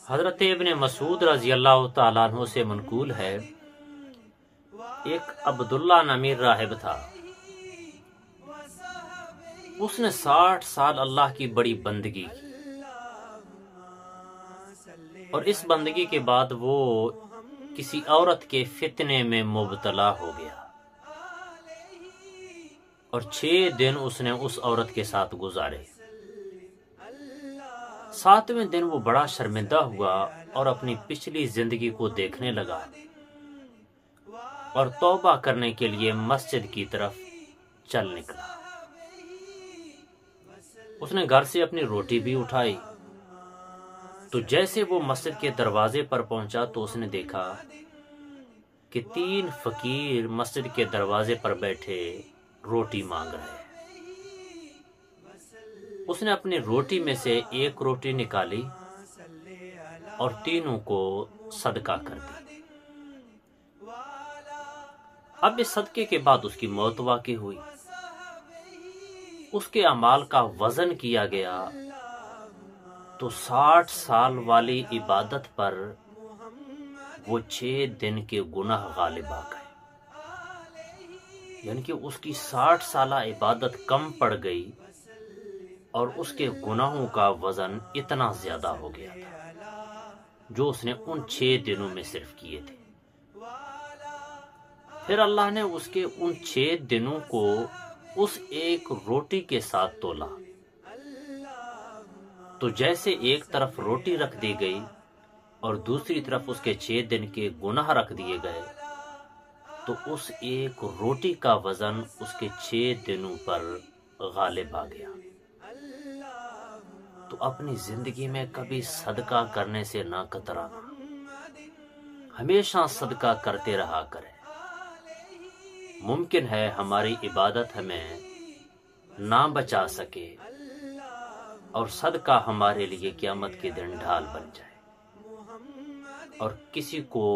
حضرت ابن مسعود رضی اللہ تعالیٰ عنہ سے منقول ہے، ایک عبداللہ نامی راہب تھا، اس نے 60 سال اللہ کی بڑی بندگی کی، اور اس بندگی کے بعد وہ کسی عورت کے فتنے میں مبتلا ہو گیا، اور 6 دن اس نے اس عورت کے ساتھ گزارے۔ 7ویں دن وہ بڑا شرمندہ ہوا اور اپنی پچھلی زندگی کو دیکھنے لگا اور توبہ کرنے کے لیے مسجد کی طرف چل نکلا۔ اس نے گھر سے اپنی روٹی بھی اٹھائی، تو جیسے وہ مسجد کے دروازے پر پہنچا تو اس نے دیکھا کہ 3 فقیر مسجد کے دروازے پر بیٹھے روٹی مانگ رہے۔ اس نے اپنی روٹی میں سے ایک روٹی نکالی اور تینوں کو صدقہ کر دی۔ اب اس صدقے کے بعد اس کی موت واقع ہوئی۔ اس کے اعمال کا وزن کیا گیا تو 60 سال والی عبادت پر وہ 6 دن کے گناہ غالب آ گئے، یعنی کہ اس کی 60 سالہ عبادت کم پڑ گئی اور اس کے گناہوں کا وزن اتنا زیادہ ہو گیا تھا جو اس نے ان 6 دنوں میں صرف کیے تھے۔ پھر اللہ نے اس کے ان 6 دنوں کو اس ایک روٹی کے ساتھ تولا، تو جیسے ایک طرف روٹی رکھ دی گئی اور دوسری طرف اس کے 6 دن کے گناہ رکھ دیے گئے، تو اس ایک روٹی کا وزن اس کے 6 دنوں پر غالب آ گیا۔ تو اپنی زندگی میں کبھی صدقہ کرنے سے نہ کترانا، ہمیشہ صدقہ کرتے رہا کریں۔ ممکن ہے ہماری عبادت ہمیں نہ بچا سکے اور صدقہ ہمارے لیے قیامت کے دن ڈھال بن جائے، اور کسی کو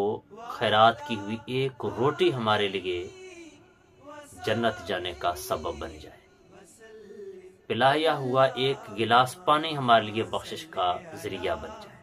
خیرات کی ہوئی ایک روٹی ہمارے لیے جنت جانے کا سبب بن جائے، پلایا ہوا ایک گلاس پانی ہمارے لیے بخشش کا ذریعہ بن جائے۔